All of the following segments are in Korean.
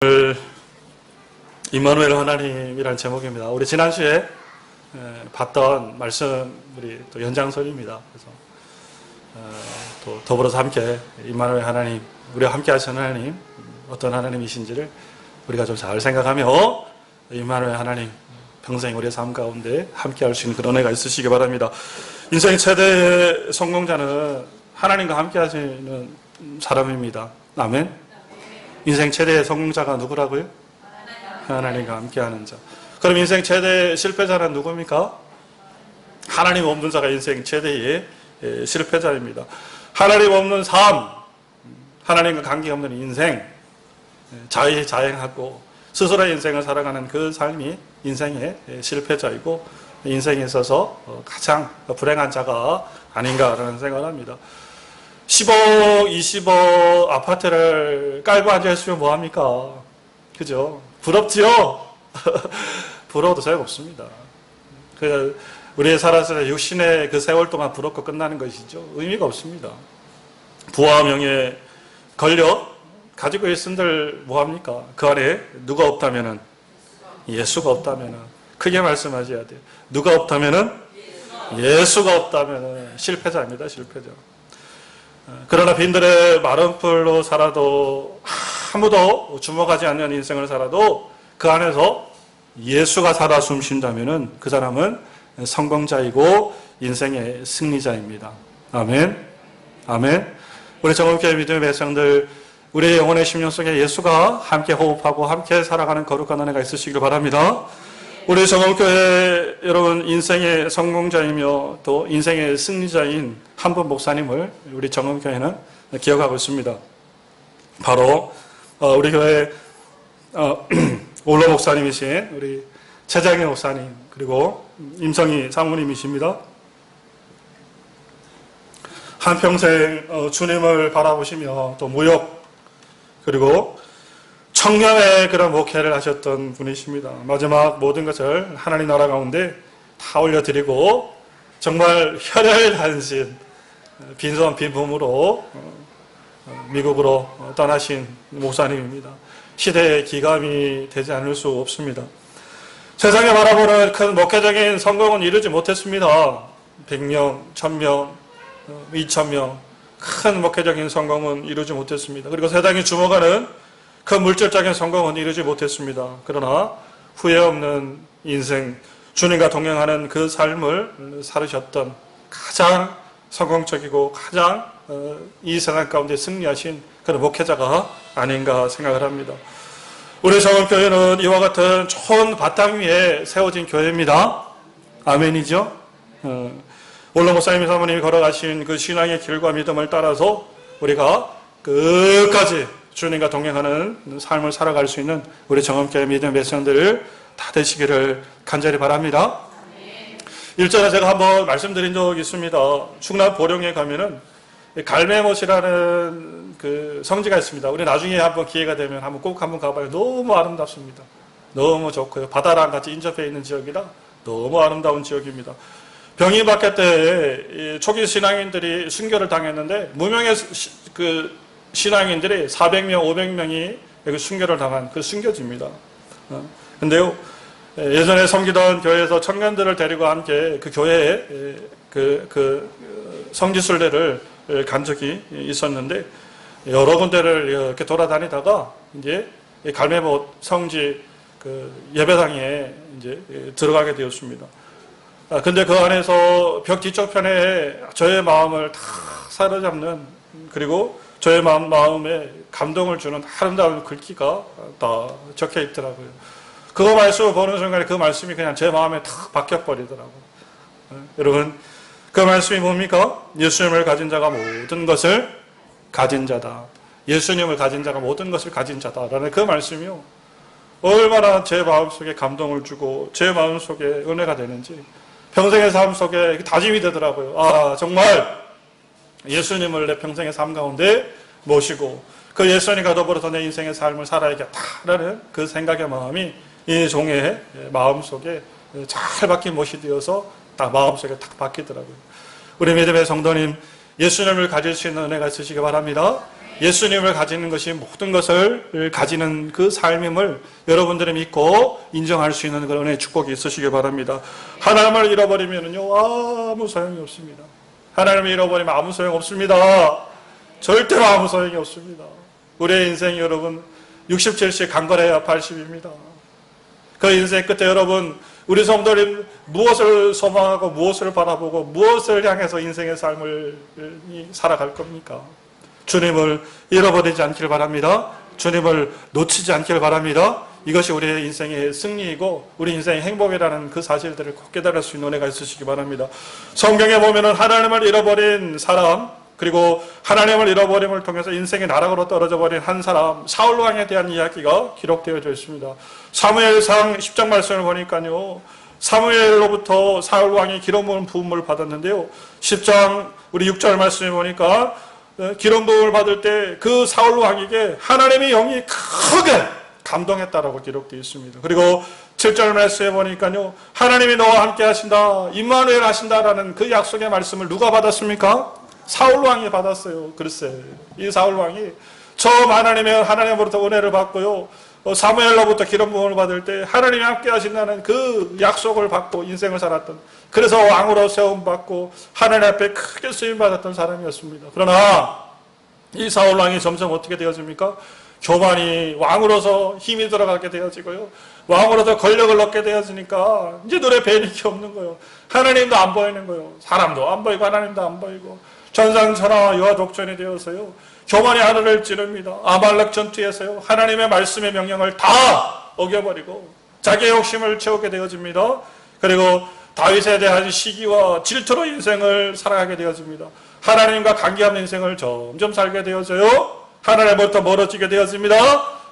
오늘 임마누엘 하나님이라는 제목입니다. 우리 지난주에 봤던 말씀들이 또 연장선입니다. 그래서 또 더불어서 함께 임마누엘 하나님, 우리와 함께 하시는 하나님, 어떤 하나님이신지를 우리가 좀 잘 생각하며 임마누엘 하나님 평생 우리의 삶 가운데 함께 할 수 있는 그런 은혜가 있으시기 바랍니다. 인생의 최대 성공자는 하나님과 함께 하시는 사람입니다. 아멘. 인생 최대의 성공자가 누구라고요? 하나님과 함께하는 자. 그럼 인생 최대 실패자는 누굽니까? 하나님 없는 자가 인생 최대의 실패자입니다. 하나님 없는 삶, 하나님과 관계없는 인생, 자행하고 스스로의 인생을 살아가는 그 삶이 인생의 실패자이고 인생에 있어서 가장 불행한 자가 아닌가라는 생각을 합니다. 10억, 20억 아파트를 깔고 앉아있으면 뭐합니까? 그죠? 부럽지요? 부러워도 소용없습니다. 우리의 살아서 육신의 그 세월 동안 부럽고 끝나는 것이죠. 의미가 없습니다. 부와 명예, 권력 가지고 있은들 뭐합니까? 그 안에 누가 없다면은, 예수가 없다면은, 크게 말씀하셔야 돼요. 누가 없다면은, 예수가 없다면은 실패자입니다. 실패자. 그러나 빈들의 마른 풀로 살아도 아무도 주목하지 않는 인생을 살아도 그 안에서 예수가 살아 숨쉰다면 그 사람은 성공자이고 인생의 승리자입니다. 아멘. 아멘. 우리 정읍교회 믿음의 백성들, 우리의 영혼의 심령 속에 예수가 함께 호흡하고 함께 살아가는 거룩한 은혜가 있으시길 바랍니다. 우리 정읍교회 여러분, 인생의 성공자이며 또 인생의 승리자인 한 분 목사님을 우리 정읍교회는 기억하고 있습니다. 바로 우리 교회 올로 목사님이신 우리 최장희 목사님, 그리고 임성희 사모님이십니다. 한평생 주님을 바라보시며 또 무역 그리고 청년의 그런 목회를 하셨던 분이십니다. 마지막 모든 것을 하나님 나라 가운데 다 올려드리고 정말 혈혈단신 빈손 빈몸으로 미국으로 떠나신 목사님입니다. 시대의 기감이 되지 않을 수 없습니다. 세상에 바라보는 큰 목회적인 성공은 이루지 못했습니다. 100명, 1000명, 2000명 큰 목회적인 성공은 이루지 못했습니다. 그리고 세상이 주목하는 그 물질적인 성공은 이루지 못했습니다. 그러나 후회 없는 인생, 주님과 동행하는 그 삶을 살으셨던 가장 성공적이고 가장 이 세상 가운데 승리하신 그런 목회자가 아닌가 생각을 합니다. 우리 정읍교회는 이와 같은 좋은 바탕 위에 세워진 교회입니다. 아멘이죠? 올로 목사님 사모님이 걸어가신 그 신앙의 길과 믿음을 따라서 우리가 끝까지 주님과 동행하는 삶을 살아갈 수 있는 우리 정읍교회 믿음의 백성들 다 되시기를 간절히 바랍니다. 1절에 제가 한번 말씀드린 적이 있습니다. 충남 보령에 가면은 갈매못이라는 그 성지가 있습니다. 우리 나중에 한번 기회가 되면 꼭 한번 가봐요. 너무 아름답습니다. 너무 좋고요. 바다랑 같이 인접해 있는 지역이라 너무 아름다운 지역입니다. 병이 바뀌었을 때 초기 신앙인들이 순교를 당했는데 무명의 그 신앙인들이 400명, 500명이 순교를 당한 그 순교지입니다. 근데요, 예전에 섬기던 교회에서 청년들을 데리고 함께 그 교회에 성지순례를 간 적이 있었는데 여러 군데를 이렇게 돌아다니다가 이제 갈매못 성지 그 예배당에 이제 들어가게 되었습니다. 근데 그 안에서 벽 뒤쪽 편에 저의 마음을 다 사로잡는, 그리고 저의 마음에 감동을 주는 아름다운 글귀가 다 적혀 있더라고요. 그거 말씀을 보는 순간에 그 말씀이 그냥 제 마음에 탁 박혀버리더라고요. 여러분, 그 말씀이 뭡니까? 예수님을 가진 자가 모든 것을 가진 자다. 예수님을 가진 자가 모든 것을 가진 자다라는 그 말씀이요. 얼마나 제 마음속에 감동을 주고 제 마음속에 은혜가 되는지 평생의 삶 속에 다짐이 되더라고요. 아, 정말 예수님을 내 평생의 삶 가운데 모시고 그 예수님과 더불어서 내 인생의 삶을 살아야겠다라는 그 생각의 마음이 이 종의 마음속에 잘 박힌 못이 되어서 딱 마음속에 딱 박히더라고요. 우리 믿음의 성도님, 예수님을 가질 수 있는 은혜가 있으시기 바랍니다. 예수님을 가지는 것이 모든 것을 가지는 그 삶임을 여러분들이 믿고 인정할 수 있는 그런 은혜의 축복이 있으시길 바랍니다. 하나님을 잃어버리면요 아무 소용이 없습니다. 하나님을 잃어버리면 아무 소용 없습니다. 절대로 아무 소용이 없습니다. 우리의 인생이 여러분 67세 강건해야 80입니다. 그 인생 끝에 여러분 우리 성도들이 무엇을 소망하고 무엇을 바라보고 무엇을 향해서 인생의 삶을 살아갈 겁니까? 주님을 잃어버리지 않길 바랍니다. 주님을 놓치지 않길 바랍니다. 이것이 우리의 인생의 승리이고 우리 인생의 행복이라는 그 사실들을 꼭 깨달을 수 있는 은혜가 있으시기 바랍니다. 성경에 보면은 하나님을 잃어버린 사람, 그리고 하나님을 잃어버림을 통해서 인생의 나락으로 떨어져 버린 한 사람 사울 왕에 대한 이야기가 기록되어져 있습니다. 사무엘상 10장 말씀을 보니까요, 사무엘로부터 사울 왕이 기름 부음을 받았는데요, 10장 우리 6절 말씀에 보니까 기름 부음을 받을 때 그 사울 왕에게 하나님의 영이 크게 감동했다라고 기록되어 있습니다. 그리고 7절 말씀에 보니까요, 하나님이 너와 함께 하신다, 임마누엘 하신다라는 그 약속의 말씀을 누가 받았습니까? 사울 왕이 받았어요. 글쎄, 이 사울 왕이 처음 하나님으로부터 은혜를 받고요, 사무엘로부터 기름 부음을 받을 때 하나님이 함께 하신다는 그 약속을 받고 인생을 살았던, 그래서 왕으로 세움받고 하나님 앞에 크게 쓰임받았던 사람이었습니다. 그러나 이 사울 왕이 점점 어떻게 되어집니까? 교만이 왕으로서 힘이 들어가게 되어지고요, 왕으로서 권력을 얻게 되어지니까 이제 눈에 뵈는 게 없는 거예요. 하나님도 안 보이는 거예요. 사람도 안 보이고 하나님도 안 보이고 전상천하 여와 독존이 되어서요, 교만이 하늘을 찌릅니다. 아말렉 전투에서요, 하나님의 말씀의 명령을 다 어겨버리고 자기의 욕심을 채우게 되어집니다. 그리고 다윗에 대한 시기와 질투로 인생을 살아가게 되어집니다. 하나님과 관계없는 인생을 점점 살게 되어져요. 하나님으로부터 멀어지게 되어집니다.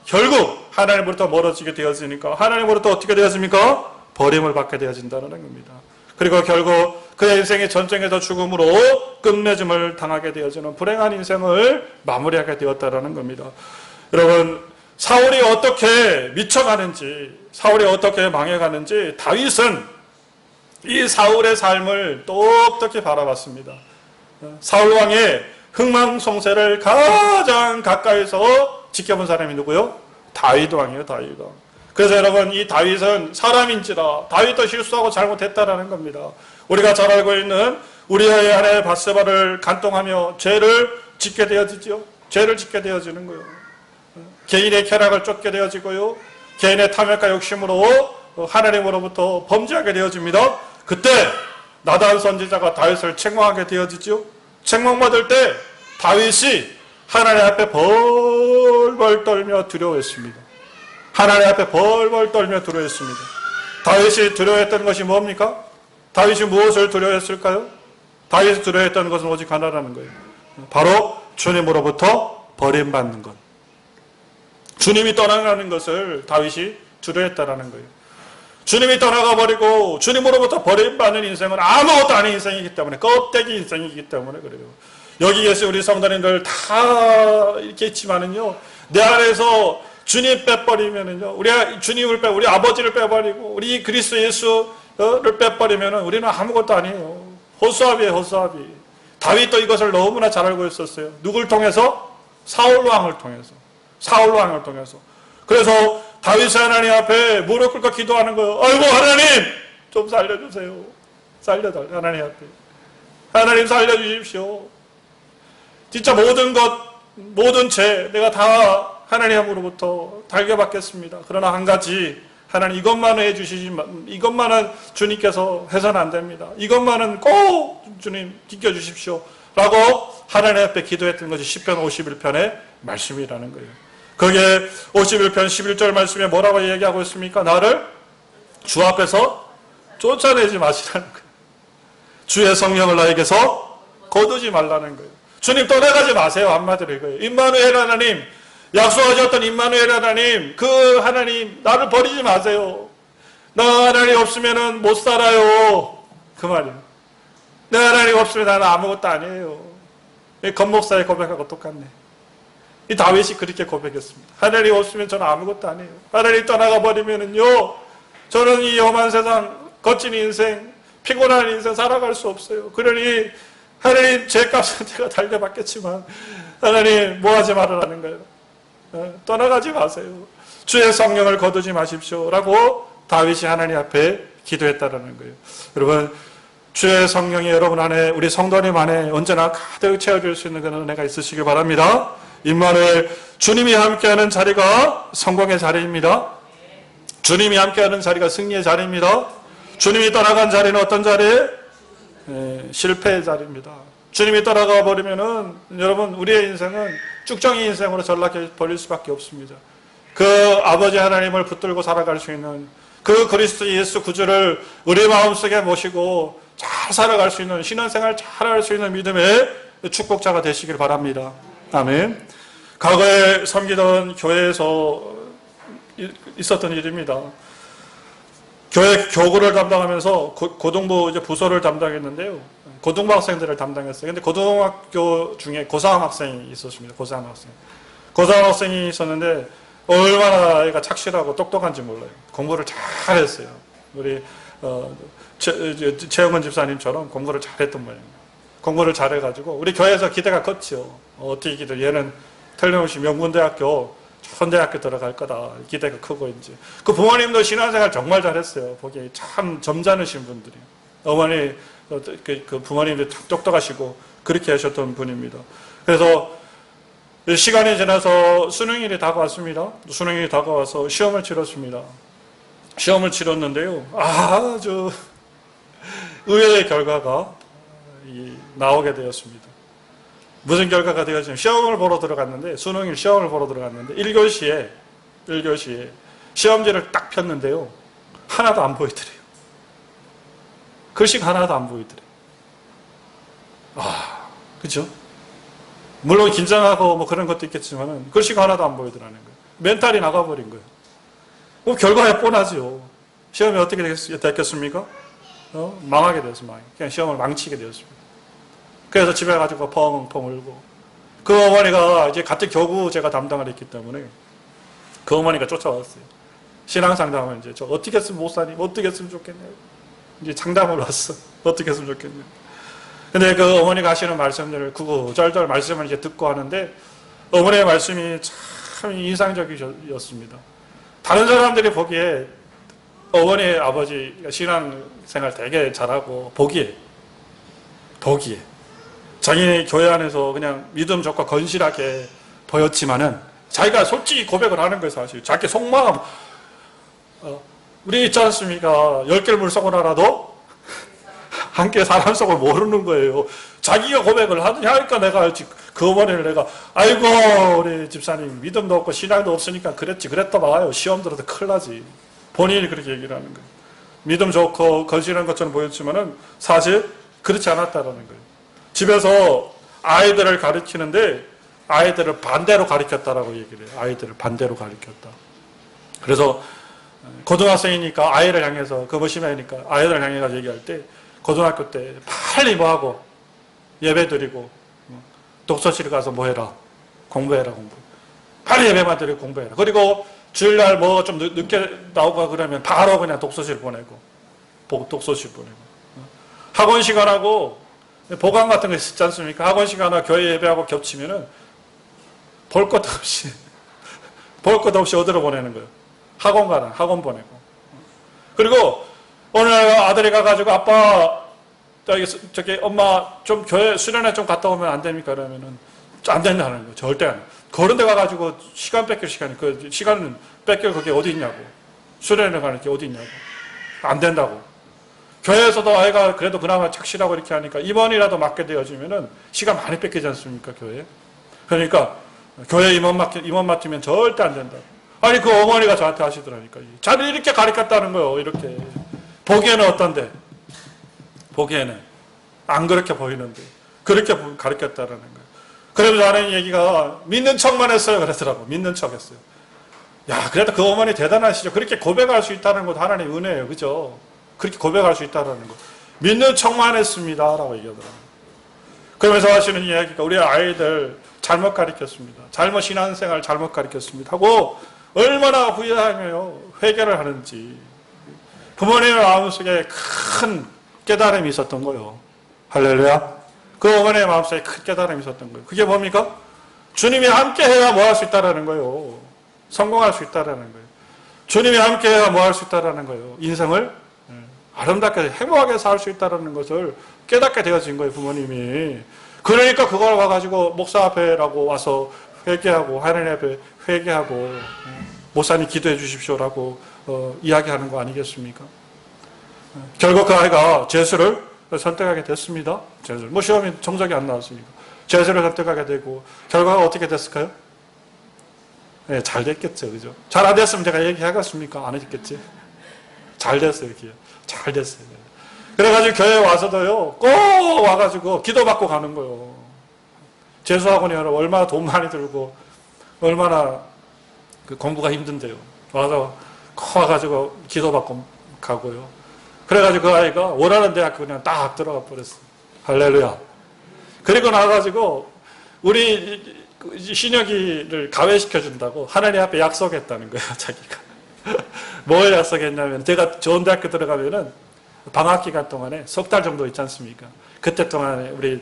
결국 하나님으로부터 멀어지게 되어지니까 하나님으로부터 어떻게 되어집니까? 버림을 받게 되어진다는 겁니다. 그리고 결국 그의 인생의 전쟁에서 죽음으로 끝맺음을 당하게 되어지는 불행한 인생을 마무리하게 되었다는 겁니다. 여러분, 사울이 어떻게 미쳐가는지, 사울이 어떻게 망해가는지 다윗은 이 사울의 삶을 똑똑히 바라봤습니다. 사울 왕의 흥망성쇠를 가장 가까이서 지켜본 사람이 누구요? 다윗 왕이에요. 다윗 왕. 그래서 여러분, 이 다윗은 사람인지라 다윗도 실수하고 잘못했다라는 겁니다. 우리가 잘 알고 있는 우리의 아내 밧세바를 간통하며 죄를 짓게 되어지죠. 죄를 짓게 되어지는 거예요. 개인의 쾌락을 쫓게 되어지고요, 개인의 탐욕과 욕심으로 하나님으로부터 범죄하게 되어집니다. 그때 나단 선지자가 다윗을 책망하게 되어지죠. 책망받을 때 다윗이 하나님 앞에 벌벌 떨며 두려워했습니다. 하나님 앞에 벌벌 떨며 두려워했습니다. 다윗이 두려워했던 것이 뭡니까? 다윗이 무엇을 두려워했을까요? 다윗이 두려워했던 것은 오직 하나라는 거예요. 바로 주님으로부터 버림받는 것. 주님이 떠나가는 것을 다윗이 두려워했다라는 거예요. 주님이 떠나가 버리고 주님으로부터 버림받는 인생은 아무것도 아닌 인생이기 때문에, 껍데기 인생이기 때문에 그래요. 여기 계신 우리 성도님들 다 이렇게 있지만은요, 내 안에서 주님 빼버리면은요, 우리 아버지를 빼버리고 우리 그리스도 예수를 빼버리면은 우리는 아무것도 아니에요. 호수아비예요, 호수아비. 다윗도 이것을 너무나 잘 알고 있었어요. 누굴 통해서? 사울 왕을 통해서. 사울 왕을 통해서. 그래서 다윗이 하나님 앞에 무릎 꿇고 기도하는 거예요. 아이고 하나님, 좀 살려주세요. 살려달라. 하나님 앞에. 하나님 살려주십시오. 진짜 모든 것, 모든 죄 내가 다 하나님으로부터 달겨받겠습니다. 그러나 한 가지, 하나님 이것만은 해주시지만, 이것만은 주님께서 해서는 안 됩니다. 이것만은 꼭 주님 지켜주십시오 라고 하나님 앞에 기도했던 것이 시편 51편의 말씀이라는 거예요. 거기에 51편 11절 말씀에 뭐라고 얘기하고 있습니까? 나를 주 앞에서 쫓아내지 마시라는 거예요. 주의 성령을 나에게서 거두지 말라는 거예요. 주님 떠나가지 마세요. 한마디로 이거예요. 임마누엘 하나님, 약속하셨던 임마누엘 하나님, 그 하나님 나를 버리지 마세요. 나 하나님 없으면 못 살아요. 그 말이에요. 내 하나님 없으면 나는 아무것도 아니에요. 건목사의 고백하고 똑같네. 이 다윗이 그렇게 고백했습니다. 하나님 없으면 저는 아무것도 아니에요. 하나님 떠나가 버리면은요, 저는 이 험한 세상, 거친 인생, 피곤한 인생 살아갈 수 없어요. 그러니 하나님 죄값은 제가 달려받겠지만 하나님 뭐 하지 말으라는 거예요? 떠나가지 마세요. 주의 성령을 거두지 마십시오 라고 다윗이 하나님 앞에 기도했다라는 거예요. 여러분, 주의 성령이 여러분 안에, 우리 성도님 안에 언제나 가득 채워줄 수 있는 그런 은혜가 있으시길 바랍니다. 임마누엘, 주님이 함께하는 자리가 성공의 자리입니다. 주님이 함께하는 자리가 승리의 자리입니다. 주님이 떠나간 자리는 어떤 자리에? 실패의 자리입니다. 주님이 떠나가 버리면은 여러분, 우리의 인생은 쭉정이 인생으로 전락해 버릴 수밖에 없습니다. 그 아버지 하나님을 붙들고 살아갈 수 있는 그 그리스도 예수 구주를 우리 마음속에 모시고 잘 살아갈 수 있는, 신앙생활 잘 할 수 있는 믿음의 축복자가 되시길 바랍니다. 아멘. 과거에 섬기던 교회에서 있었던 일입니다. 교회 교구를 담당하면서 고등부 이제 부서를 담당했는데요. 고등부 학생들을 담당했어요. 근데 고등학교 중에 고3 학생이 있었습니다. 고3 학생. 고3 학생이 있었는데 얼마나 애가 착실하고 똑똑한지 몰라요. 공부를 잘했어요. 우리 최영은 집사님처럼 공부를 잘했던 모양이에요. 공부를 잘해가지고 우리 교회에서 기대가 컸죠. 어떻게 기대? 얘는 틀림없이 명문대학교, 좋은 대학교 들어갈 거다. 기대가 크고 이제 그 부모님도 신앙생활 정말 잘했어요. 보기에 참 점잖으신 분들이. 어머니 그 부모님도 똑똑하시고 그렇게 하셨던 분입니다. 그래서 시간이 지나서 수능일이 다가왔습니다. 수능일이 다가와서 시험을 치렀습니다. 시험을 치렀는데요. 아주 의외의 결과가 나오게 되었습니다. 무슨 결과가 되었냐면 시험을 보러 들어갔는데, 수능일 시험을 보러 들어갔는데 1교시에 시험지를 딱 폈는데요. 하나도 안 보이더래요. 글씨가 하나도 안 보이더래요. 그죠? 물론 긴장하고 뭐 그런 것도 있겠지만은 글씨가 하나도 안 보이더라는 거예요. 멘탈이 나가버린 거예요. 그럼 결과에 뻔하죠. 시험이 어떻게 됐겠습니까? 망하게 되었습니다. 그냥 시험을 망치게 되었습니다. 그래서 집에 가지고 펑펑 울고, 그 어머니가 이제 같은 교구 제가 담당을 했기 때문에 그 어머니가 쫓아왔어요. 신앙 상담을 이제 저 어떻게 했으면 목사님 어떻게 했으면 좋겠냐고 이제 상담을 왔어. 어떻게 했으면 좋겠냐고. 근데 그 어머니가 하시는 말씀들을 구구절절 말씀을 이제 듣고 하는데 어머니의 말씀이 참 인상적이었습니다. 다른 사람들이 보기에 어머니의 아버지가 신앙생활 되게 잘하고 보기에 자기 교회 안에서 그냥 믿음 좋고 건실하게 보였지만은 자기가 솔직히 고백을 하는 거예요. 사실 자기 속마음, 우리 있지 않습니까? 10개를 물속을 알아도 한 개 사람 속을 모르는 거예요. 자기가 고백을 하니까 내가 알지. 그 어머니를 내가 아이고 우리 집사님 믿음도 없고 신앙도 없으니까 그랬다 봐요. 시험 들어도 큰일 나지. 본인이 그렇게 얘기를 하는 거예요. 믿음 좋고 건실한 것처럼 보였지만은 사실 그렇지 않았다라는 거예요. 집에서 아이들을 가르치는데 아이들을 반대로 가르쳤다라고 얘기를 해요. 아이들을 반대로 가르쳤다. 그래서 고등학생이니까 아이를 향해서, 금호심이니까 아이를 향해서 얘기할 때 고등학교 때 빨리 뭐하고 예배 드리고 독서실 가서 뭐해라, 공부해라. 빨리 예배만 드리고 공부해라. 그리고 주일날 뭐 좀 늦게 나오고 그러면 바로 그냥 독서실 보내고 학원 시간하고 보강 같은 거 있지 않습니까? 학원 시간하고 교회 예배하고 겹치면은 볼 것도 없이 어디로 보내는 거예요? 학원 보내고. 그리고 어느 날 아들이 가가지고 아빠 저기 엄마 좀 교회 수련회 좀 갔다 오면 안 됩니까? 그러면은 안 된다는 거예요. 절대 안. 그런 데 가가지고 시간 뺏길 시간이, 그 시간은 뺏길 그게 어디 있냐고. 수련회 가는 게 어디 있냐고. 안 된다고. 교회에서도 아이가 그래도 그나마 착실하고 이렇게 하니까 임원이라도 맡게 되어지면은 시간 많이 뺏기지 않습니까? 교회. 그러니까 교회 임원 맡으면 절대 안 된다. 아니 그 어머니가 저한테 하시더라니까. 자를 이렇게 가르쳤다는 거예요. 이렇게. 보기에는 어떤데? 보기에는 안 그렇게 보이는데 그렇게 가르쳤다라는 거예요. 그래서 하는 얘기가 믿는 척만 했어요. 그러더라고. 믿는 척 했어요. 야, 그래도 그 어머니 대단하시죠. 그렇게 고백할 수 있다는 것도 하나님의 은혜예요. 그죠? 그렇게 고백할 수 있다는 거. 믿는 척만 했습니다. 라고 얘기하더라고요. 그러면서 하시는 이야기가 우리 아이들 잘못 가르쳤습니다. 잘못 신앙생활 잘못 가르쳤습니다. 하고 얼마나 후회하며 회개를 하는지. 부모님의 마음속에 큰 깨달음이 있었던 거예요. 할렐루야. 그 어머니의 마음속에 큰 깨달음이 있었던 거예요. 그게 뭡니까? 주님이 함께 해야 뭐 할 수 있다라는 거예요. 성공할 수 있다라는 거예요. 주님이 함께 해야 뭐 할 수 있다라는 거예요. 인생을 아름답게 행복하게 살 수 있다는 것을 깨닫게 되어진 거예요, 부모님이. 그러니까 그걸 와가지고 목사 앞에라고 와서 회개하고 하나님 앞에 회개하고 목사님 기도해 주십시오라고 이야기하는 거 아니겠습니까? 결국 그 아이가 재수를 선택하게 됐습니다. 재수를. 뭐 시험이 정적이 안 나왔으니까. 재수를 선택하게 되고 결과가 어떻게 됐을까요? 네, 잘 됐겠죠. 그죠? 잘 안 됐으면 제가 얘기하겠습니까? 안 했겠지? 잘 됐어요. 이렇게. 잘 됐어요. 그래가지고 교회 와서도요, 꼭 와가지고 기도받고 가는 거예요. 재수학원이 얼마나 돈 많이 들고, 얼마나 공부가 힘든데요. 와서 꼭 와가지고 기도받고 가고요. 그래가지고 그 아이가 원하는 대학교 그냥 딱 들어가 버렸어요. 할렐루야. 그리고 나가지고 우리 신혁이를 가외시켜준다고 하나님 앞에 약속했다는 거예요, 자기가. 뭘 약속했냐면, 제가 좋은 대학교 들어가면은 방학 기간 동안에 석 달 정도 있지 않습니까? 그때 동안에 우리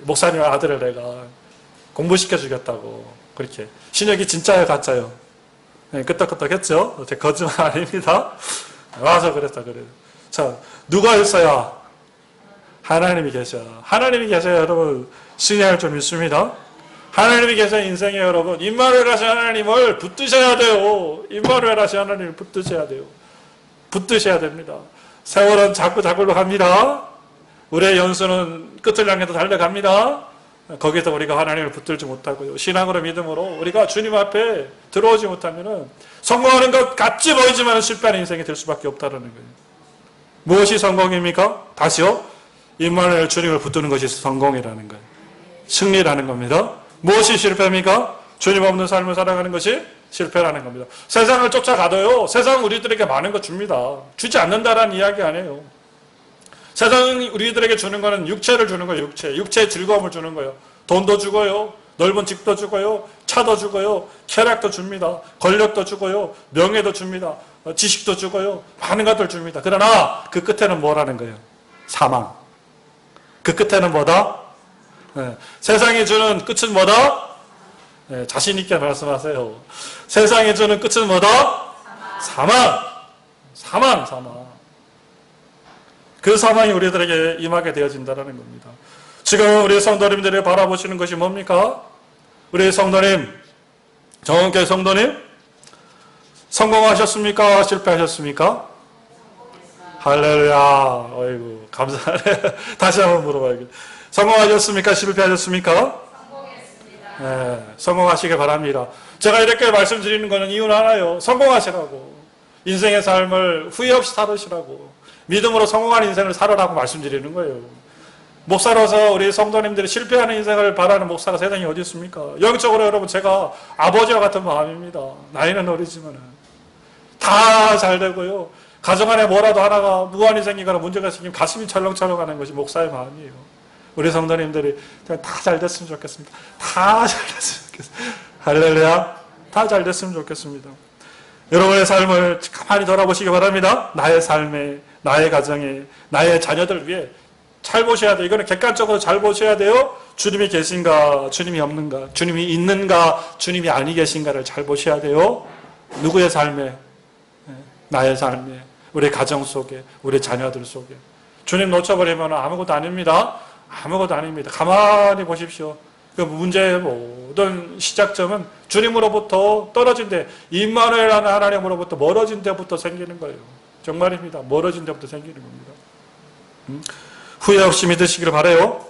목사님 아들을 내가 공부시켜 주겠다고. 그렇게. 신혁이 진짜예요, 가짜요? 네, 끄떡끄떡 했죠? 제 거짓말 아닙니다. 와서 그랬다, 그래요. 자, 누가 있어야? 하나님이 계셔야. 하나님이 계셔야 여러분, 승리할 줄 믿습니다. 하나님이 계셔야 인생에 여러분, 임마누엘 하신 하나님을 붙드셔야 돼요. 임마누엘 하신 하나님을 붙드셔야 돼요. 붙드셔야 됩니다. 세월은 자꾸 자꾸로 갑니다. 우리의 연수는 끝을 향해서 달려갑니다. 거기서 우리가 하나님을 붙들지 못하고요. 신앙으로 믿음으로 우리가 주님 앞에 들어오지 못하면은 성공하는 것 같이 보이지만 실패하는 인생이 될 수밖에 없다는 거예요. 무엇이 성공입니까? 다시요. 임마누엘 주님을 붙드는 것이 성공이라는 거예요. 승리라는 겁니다. 무엇이 실패입니까? 주님 없는 삶을 살아가는 것이 실패라는 겁니다. 세상을 쫓아가도요, 세상은 우리들에게 많은 거 줍니다. 주지 않는다라는 이야기 아니에요. 세상이 우리들에게 주는 거는 육체를 주는 거예요, 육체. 육체의 즐거움을 주는 거예요. 돈도 주고요, 넓은 집도 주고요, 차도 주고요, 쾌락도 줍니다. 권력도 주고요, 명예도 줍니다. 지식도 주고요, 많은 것들 줍니다. 그러나 그 끝에는 뭐라는 거예요? 사망. 그 끝에는 뭐다? 네. 세상이 주는 끝은 뭐다? 네, 자신 있게 말씀하세요. 세상이 주는 끝은 뭐다? 사망. 사망. 사망. 그 사망이 우리들에게 임하게 되어진다는 겁니다. 지금 우리 성도님들이 바라보시는 것이 뭡니까? 우리 성도님, 정은교회 성도님, 성공하셨습니까? 실패하셨습니까? 할렐루야. 어이구, 감사하네. 다시 한번 물어봐야겠다. 성공하셨습니까? 실패하셨습니까? 성공했습니다. 네, 성공하시길 바랍니다. 제가 이렇게 말씀드리는 것은 이유는 하나요. 성공하시라고. 인생의 삶을 후회 없이 살으시라고. 믿음으로 성공한 인생을 살아라고 말씀드리는 거예요. 목사로서 우리 성도님들이 실패하는 인생을 바라는 목사가 세상에 어디 있습니까? 영적으로 여러분, 제가 아버지와 같은 마음입니다. 나이는 어리지만 다 잘 되고요. 가정 안에 뭐라도 하나가 무한히 생기거나 문제가 생기면 가슴이 철렁철렁하는 것이 목사의 마음이에요. 우리 성도님들이 다 잘 됐으면 좋겠습니다. 다 잘 됐으면 좋겠습니다. 할렐루야. 다 잘 됐으면 좋겠습니다. 여러분의 삶을 가만히 돌아보시기 바랍니다. 나의 삶에, 나의 가정에, 나의 자녀들 위해 잘 보셔야 돼요. 이거는 객관적으로 잘 보셔야 돼요. 주님이 계신가, 주님이 없는가, 주님이 있는가, 주님이 아니 계신가를 잘 보셔야 돼요. 누구의 삶에, 나의 삶에, 우리 가정 속에, 우리 자녀들 속에. 주님 놓쳐버리면 아무것도 아닙니다. 아무것도 아닙니다. 가만히 보십시오. 그 문제의 모든 시작점은 주님으로부터 떨어진 데, 임마누엘하는 하나님으로부터 멀어진 데부터 생기는 거예요. 정말입니다. 멀어진 데부터 생기는 겁니다. 후회 없이 믿으시기를 바라요.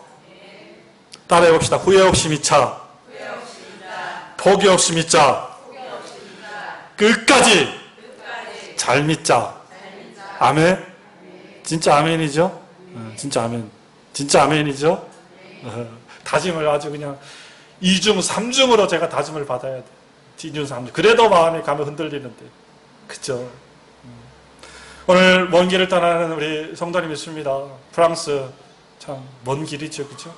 따라해 봅시다. 후회 없이 믿자. 포기 없이 믿자. 끝까지 잘 믿자. 아멘. 진짜 아멘이죠? 진짜 아멘. 진짜 아멘이죠? 다짐을 아주 그냥 2중, 3중으로 제가 다짐을 받아야 돼. 2중, 3중. 그래도 마음이 가면 흔들리는데. 그죠? 오늘 먼 길을 떠나는 우리 성도님 있습니다. 프랑스. 참, 먼 길이죠. 그죠?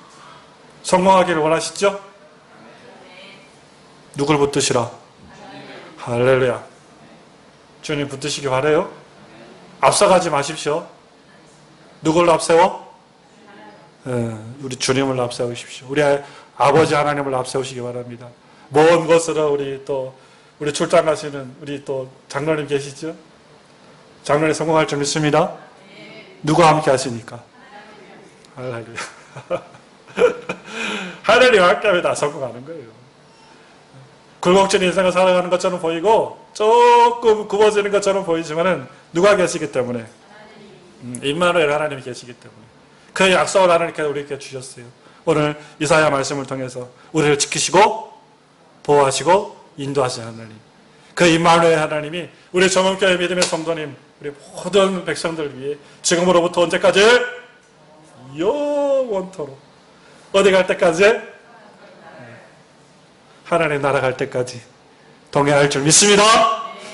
성공하기를 원하시죠? 누굴 붙드시라? 할렐루야. 주님 붙드시기 바라요. 앞서가지 마십시오. 누굴 앞세워? 우리 주님을 앞세우십시오. 우리 아버지 하나님을 앞세우시기 바랍니다. 먼 곳으로 우리 출장 가시는 우리 또 장로님 계시죠? 장로님 성공할 줄 믿습니다. 누가 함께 하시니까? 할렐루야. 하나님 함께 하면 다 성공하는 거예요. 굴곡진 인생을 살아가는 것처럼 보이고 조금 굽어지는 것처럼 보이지만은 누가 계시기 때문에 임마누엘 하나님이 계시기 때문에 그 약속을 하나님께서 우리에게 주셨어요. 오늘 이사야 말씀을 통해서 우리를 지키시고 보호하시고 인도하시는 하나님, 그 임마누엘 하나님이 우리 정음교회 믿음의 성도님, 우리 모든 백성들 위해 지금으로부터 언제까지? 영원토록. 어디 갈 때까지? 하나님 나라 갈 때까지 동행할 줄 믿습니다.